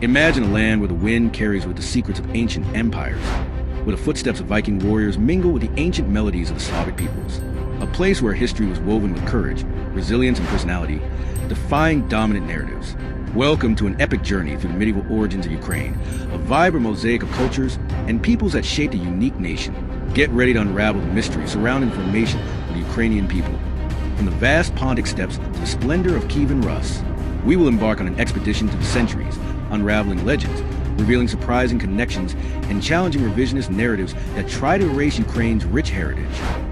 Imagine a land where the wind carries with the secrets of ancient empires, where the footsteps of Viking warriors mingle with the ancient melodies of the Slavic peoples. A place where history was woven with courage, resilience, and personality, defying dominant narratives. Welcome to an epic journey through the medieval origins of Ukraine, a vibrant mosaic of cultures and peoples that shaped a unique nation. Get ready to unravel the mystery surrounding the formation of the Ukrainian people. From the vast Pontic steppes to the splendor of Kievan Rus, we will embark on an expedition through the centuries, unraveling legends, revealing surprising connections, and challenging revisionist narratives that try to erase Ukraine's rich heritage.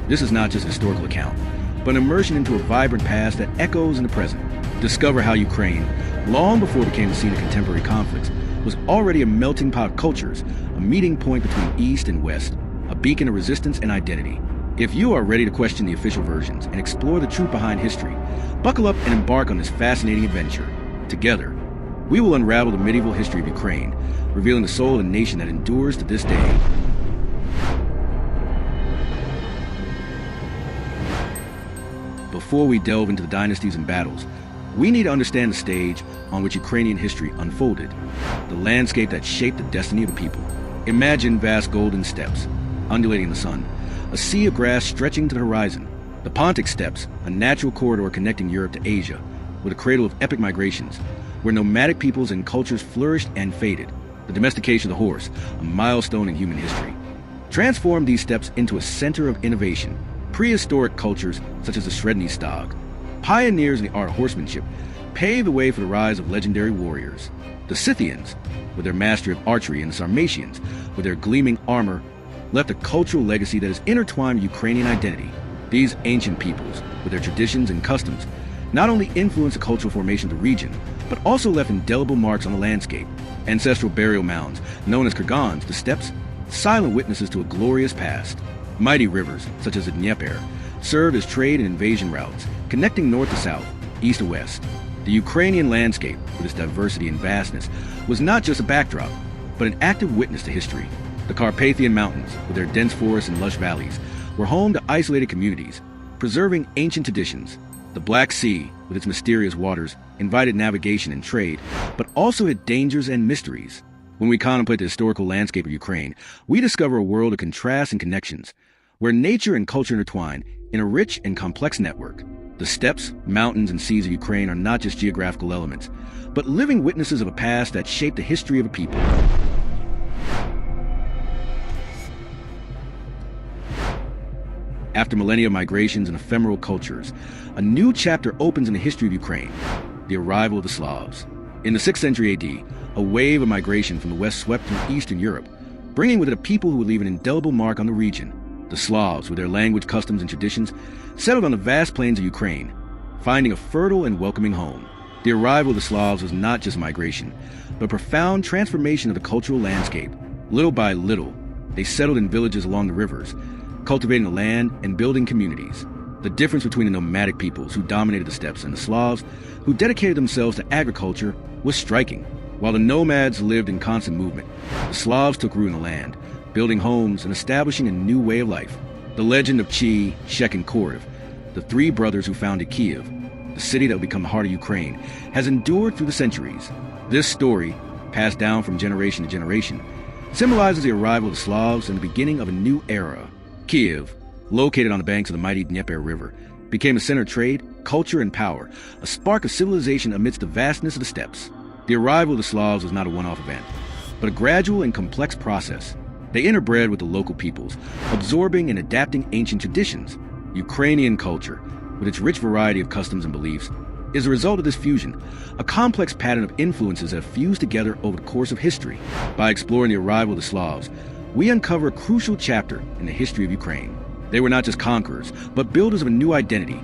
This is not just a historical account, but an immersion into a vibrant past that echoes in the present. Discover how Ukraine, long before it became the scene of contemporary conflicts, was already a melting pot of cultures, a meeting point between East and West, a beacon of resistance and identity. If you are ready to question the official versions and explore the truth behind history, buckle up and embark on this fascinating adventure. Together, we will unravel the medieval history of Ukraine, revealing the soul of a nation that endures to this day. Before we delve into the dynasties and battles, we need to understand the stage on which Ukrainian history unfolded, the landscape that shaped the destiny of a people. Imagine vast golden steppes, undulating in the sun, a sea of grass stretching to the horizon. The Pontic steppes, a natural corridor connecting Europe to Asia, with a cradle of epic migrations, where nomadic peoples and cultures flourished and faded. The domestication of the horse, a milestone in human history, transformed these steppes into a center of innovation. Prehistoric cultures, such as the Sredny Stog, pioneers in the art of horsemanship, paved the way for the rise of legendary warriors. The Scythians, with their mastery of archery, and the Sarmatians, with their gleaming armor, left a cultural legacy that is intertwined with Ukrainian identity. These ancient peoples, with their traditions and customs, not only influenced the cultural formation of the region, but also left indelible marks on the landscape. Ancestral burial mounds, known as kurgans, the steppes, silent witnesses to a glorious past. Mighty rivers, such as the Dnieper, served as trade and invasion routes, connecting north to south, east to west. The Ukrainian landscape, with its diversity and vastness, was not just a backdrop, but an active witness to history. The Carpathian Mountains, with their dense forests and lush valleys, were home to isolated communities, preserving ancient traditions. The Black Sea, with its mysterious waters, invited navigation and trade, but also hid dangers and mysteries. When we contemplate the historical landscape of Ukraine, we discover a world of contrasts and connections, where nature and culture intertwine in a rich and complex network. The steppes, mountains, and seas of Ukraine are not just geographical elements, but living witnesses of a past that shaped the history of a people. After millennia of migrations and ephemeral cultures, a new chapter opens in the history of Ukraine, the arrival of the Slavs. In the 6th century AD, a wave of migration from the west swept through Eastern Europe, bringing with it a people who would leave an indelible mark on the region. The Slavs, with their language, customs, and traditions, settled on the vast plains of Ukraine, finding a fertile and welcoming home. The arrival of the Slavs was not just migration, but a profound transformation of the cultural landscape. Little by little, they settled in villages along the rivers, cultivating the land and building communities. The difference between the nomadic peoples who dominated the steppes and the Slavs, who dedicated themselves to agriculture, was striking. While the nomads lived in constant movement, the Slavs took root in the land, building homes and establishing a new way of life. The legend of Chi, Shek, and Koriv, the three brothers who founded Kiev, the city that would become the heart of Ukraine, has endured through the centuries. This story, passed down from generation to generation, symbolizes the arrival of the Slavs and the beginning of a new era. Kiev, located on the banks of the mighty Dnieper River, became a center of trade, culture, and power, a spark of civilization amidst the vastness of the steppes. The arrival of the Slavs was not a one-off event, but a gradual and complex process. They interbred with the local peoples, absorbing and adapting ancient traditions. Ukrainian culture, with its rich variety of customs and beliefs, is a result of this fusion, a complex pattern of influences that have fused together over the course of history. By exploring the arrival of the Slavs, we uncover a crucial chapter in the history of Ukraine. They were not just conquerors, but builders of a new identity,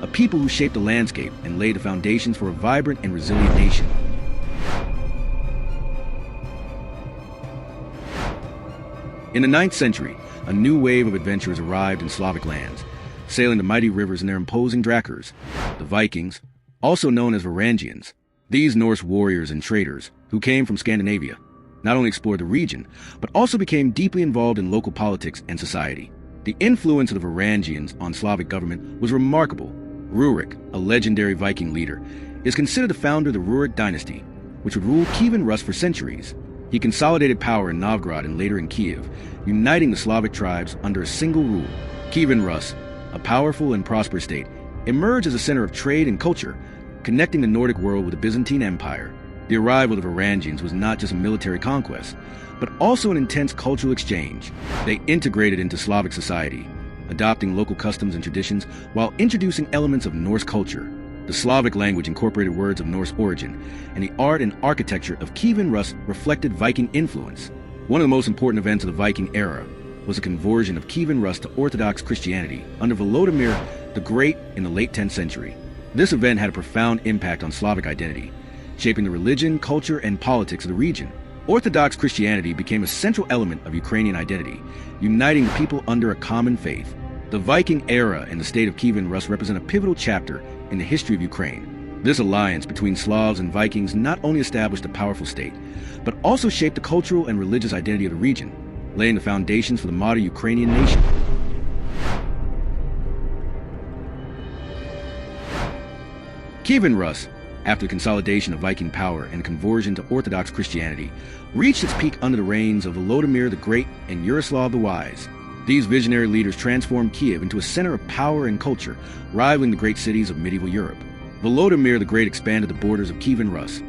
a people who shaped the landscape and laid the foundations for a vibrant and resilient nation. In the 9th century, a new wave of adventurers arrived in Slavic lands, sailing the mighty rivers in their imposing drachars. The Vikings, also known as Varangians, these Norse warriors and traders who came from Scandinavia, not only explored the region, but also became deeply involved in local politics and society. The influence of the Varangians on Slavic government was remarkable. Rurik, a legendary Viking leader, is considered the founder of the Rurik dynasty, which would rule Kievan Rus for centuries. He consolidated power in Novgorod and later in Kiev, uniting the Slavic tribes under a single rule. Kievan Rus, a powerful and prosperous state, emerged as a center of trade and culture, connecting the Nordic world with the Byzantine Empire. The arrival of the Varangians was not just a military conquest, but also an intense cultural exchange. They integrated into Slavic society, adopting local customs and traditions while introducing elements of Norse culture. The Slavic language incorporated words of Norse origin, and the art and architecture of Kievan Rus reflected Viking influence. One of the most important events of the Viking era was the conversion of Kievan Rus to Orthodox Christianity under Volodymyr the Great in the late 10th century. This event had a profound impact on Slavic identity, shaping the religion, culture, and politics of the region. Orthodox Christianity became a central element of Ukrainian identity, uniting the people under a common faith. The Viking era and the state of Kievan Rus represent a pivotal chapter in the history of Ukraine. This alliance between Slavs and Vikings not only established a powerful state, but also shaped the cultural and religious identity of the region, laying the foundations for the modern Ukrainian nation. Kievan Rus, after the consolidation of Viking power and conversion to Orthodox Christianity, reached its peak under the reigns of Volodymyr the Great and Yaroslav the Wise. These visionary leaders transformed Kiev into a center of power and culture, rivaling the great cities of medieval Europe. Volodymyr the Great expanded the borders of Kievan Rus,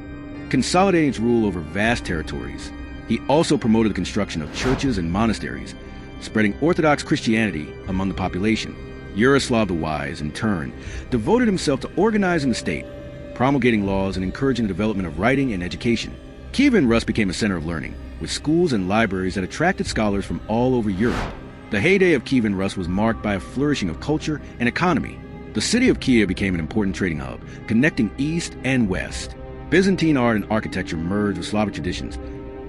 consolidating its rule over vast territories. He also promoted the construction of churches and monasteries, spreading Orthodox Christianity among the population. Yaroslav the Wise, in turn, devoted himself to organizing the state, promulgating laws and encouraging the development of writing and education. Kievan Rus became a center of learning, with schools and libraries that attracted scholars from all over Europe. The heyday of Kievan Rus was marked by a flourishing of culture and economy. The city of Kiev became an important trading hub, connecting east and west. Byzantine art and architecture merged with Slavic traditions,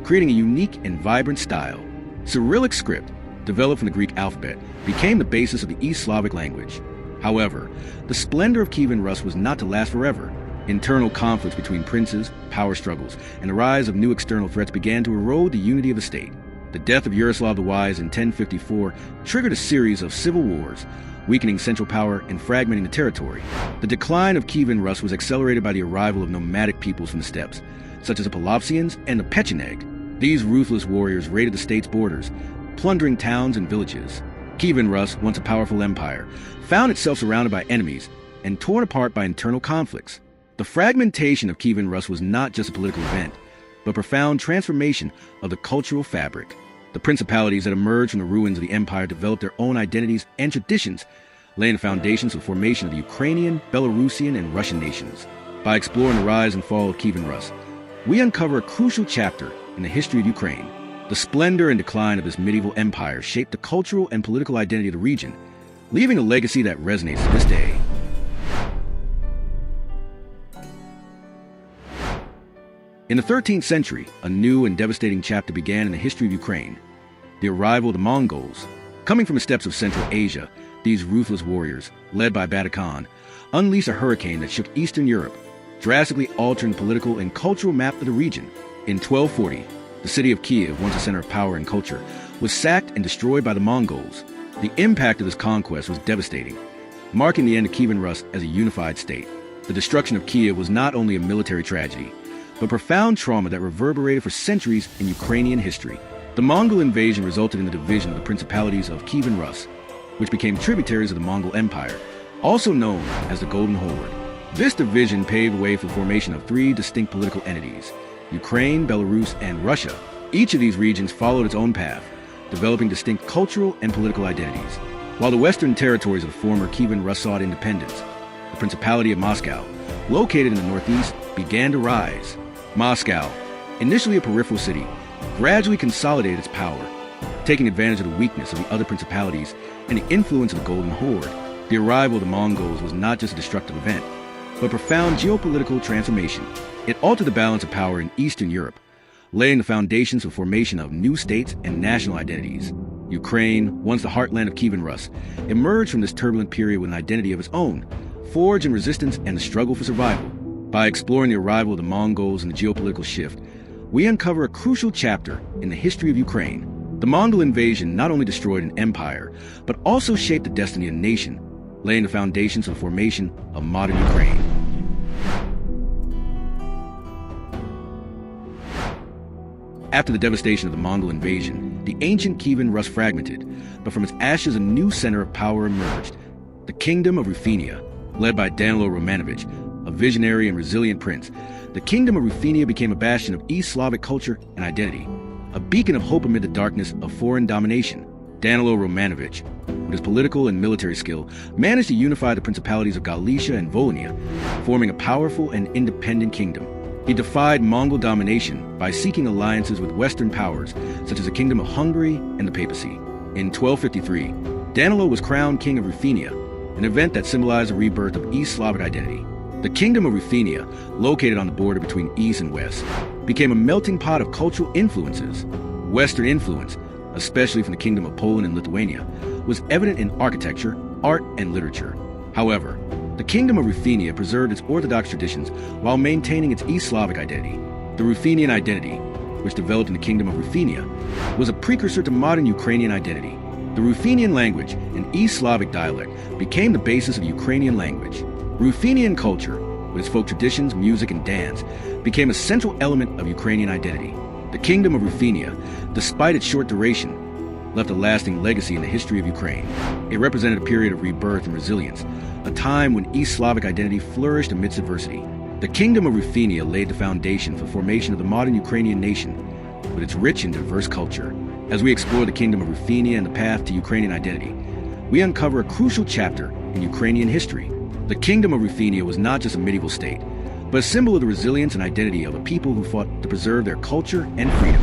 creating a unique and vibrant style. Cyrillic script, developed from the Greek alphabet, became the basis of the East Slavic language. However, the splendor of Kievan Rus was not to last forever. Internal conflicts between princes, power struggles, and the rise of new external threats began to erode the unity of the state. The death of Yaroslav the Wise in 1054 triggered a series of civil wars, weakening central power and fragmenting the territory. The decline of Kievan Rus was accelerated by the arrival of nomadic peoples from the steppes, such as the Polovtsians and the Pecheneg. These ruthless warriors raided the state's borders, plundering towns and villages. Kievan Rus, once a powerful empire, found itself surrounded by enemies and torn apart by internal conflicts. The fragmentation of Kievan Rus was not just a political event, but a profound transformation of the cultural fabric. The principalities that emerged from the ruins of the empire developed their own identities and traditions, laying the foundations for the formation of the Ukrainian, Belarusian, and Russian nations. By exploring the rise and fall of Kievan Rus, we uncover a crucial chapter in the history of Ukraine. The splendor and decline of this medieval empire shaped the cultural and political identity of the region, leaving a legacy that resonates to this day. In the 13th century, a new and devastating chapter began in the history of Ukraine. The arrival of the Mongols. Coming from the steppes of Central Asia, these ruthless warriors, led by Batyr Khan, unleashed a hurricane that shook Eastern Europe, drastically altering the political and cultural map of the region. In 1240, the city of Kiev, once a center of power and culture, was sacked and destroyed by the Mongols. The impact of this conquest was devastating, marking the end of Kievan Rus as a unified state. The destruction of Kiev was not only a military tragedy, but profound trauma that reverberated for centuries in Ukrainian history. The Mongol invasion resulted in the division of the principalities of Kievan Rus, which became tributaries of the Mongol Empire, also known as the Golden Horde. This division paved the way for the formation of three distinct political entities: Ukraine, Belarus, and Russia. Each of these regions followed its own path, developing distinct cultural and political identities. While the western territories of the former Kievan Rus sought independence, the Principality of Moscow, located in the northeast, began to rise. Moscow, initially a peripheral city, gradually consolidated its power, taking advantage of the weakness of the other principalities and the influence of the Golden Horde. The arrival of the Mongols was not just a destructive event, but a profound geopolitical transformation. It altered the balance of power in Eastern Europe, laying the foundations for the formation of new states and national identities. Ukraine, once the heartland of Kievan Rus, emerged from this turbulent period with an identity of its own, forged in resistance and the struggle for survival. By exploring the arrival of the Mongols and the geopolitical shift, we uncover a crucial chapter in the history of Ukraine. The Mongol invasion not only destroyed an empire, but also shaped the destiny of the nation, laying the foundations for the formation of modern Ukraine. After the devastation of the Mongol invasion, the ancient Kievan Rus fragmented, but from its ashes a new center of power emerged, the Kingdom of Ruthenia, led by Danilo Romanovich, a visionary and resilient prince. The Kingdom of Ruthenia became a bastion of East Slavic culture and identity, a beacon of hope amid the darkness of foreign domination. Danilo Romanovich, with his political and military skill, managed to unify the principalities of Galicia and Volhynia, forming a powerful and independent kingdom. He defied Mongol domination by seeking alliances with Western powers, such as the Kingdom of Hungary and the papacy. In 1253, Danilo was crowned King of Ruthenia, an event that symbolized the rebirth of East Slavic identity. The Kingdom of Ruthenia, located on the border between East and West, became a melting pot of cultural influences. Western influence, especially from the Kingdom of Poland and Lithuania, was evident in architecture, art, and literature. However, the Kingdom of Ruthenia preserved its Orthodox traditions while maintaining its East Slavic identity. The Ruthenian identity, which developed in the Kingdom of Ruthenia, was a precursor to modern Ukrainian identity. The Ruthenian language, an East Slavic dialect, became the basis of Ukrainian language. Ruthenian culture, with its folk traditions, music, and dance, became a central element of Ukrainian identity. The Kingdom of Ruthenia, despite its short duration, left a lasting legacy in the history of Ukraine. It represented a period of rebirth and resilience, a time when East Slavic identity flourished amidst adversity. The Kingdom of Ruthenia laid the foundation for the formation of the modern Ukrainian nation, with its rich and diverse culture. As we explore the Kingdom of Ruthenia and the path to Ukrainian identity, we uncover a crucial chapter in Ukrainian history. The Kingdom of Ruthenia was not just a medieval state, but a symbol of the resilience and identity of a people who fought to preserve their culture and freedom.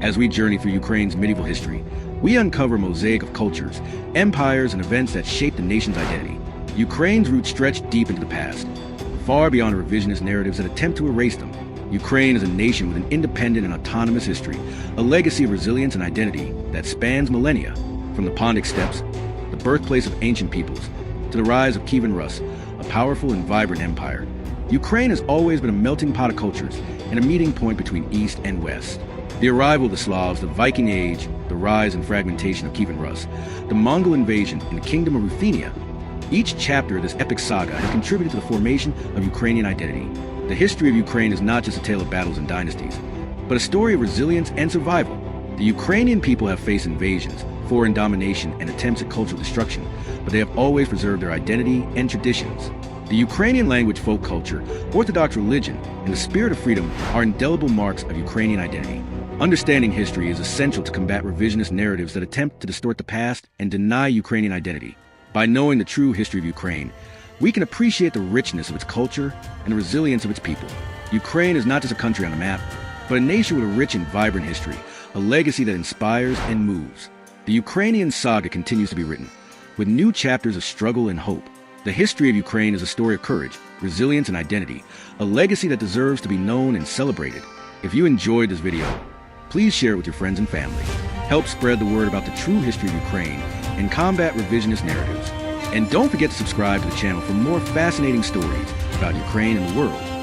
As we journey through Ukraine's medieval history, we uncover a mosaic of cultures, empires, and events that shaped the nation's identity. Ukraine's roots stretch deep into the past, far beyond the revisionist narratives that attempt to erase them. Ukraine is a nation with an independent and autonomous history, a legacy of resilience and identity that spans millennia. From the Pontic steppes, the birthplace of ancient peoples, to the rise of Kievan Rus, a powerful and vibrant empire, Ukraine has always been a melting pot of cultures and a meeting point between East and West. The arrival of the Slavs, the Viking Age, the rise and fragmentation of Kievan Rus, the Mongol invasion, and the Kingdom of Ruthenia, each chapter of this epic saga has contributed to the formation of Ukrainian identity. The history of Ukraine is not just a tale of battles and dynasties, but a story of resilience and survival. The Ukrainian people have faced invasions, foreign domination, and attempts at cultural destruction, but they have always preserved their identity and traditions. The Ukrainian language, folk culture, Orthodox religion, and the spirit of freedom are indelible marks of Ukrainian identity. Understanding history is essential to combat revisionist narratives that attempt to distort the past and deny Ukrainian identity. By knowing the true history of Ukraine, we can appreciate the richness of its culture and the resilience of its people. Ukraine is not just a country on a map, but a nation with a rich and vibrant history, a legacy that inspires and moves. The Ukrainian saga continues to be written, with new chapters of struggle and hope. The history of Ukraine is a story of courage, resilience, and identity, a legacy that deserves to be known and celebrated. If you enjoyed this video, please share it with your friends and family. Help spread the word about the true history of Ukraine and combat revisionist narratives. And don't forget to subscribe to the channel for more fascinating stories about Ukraine and the world.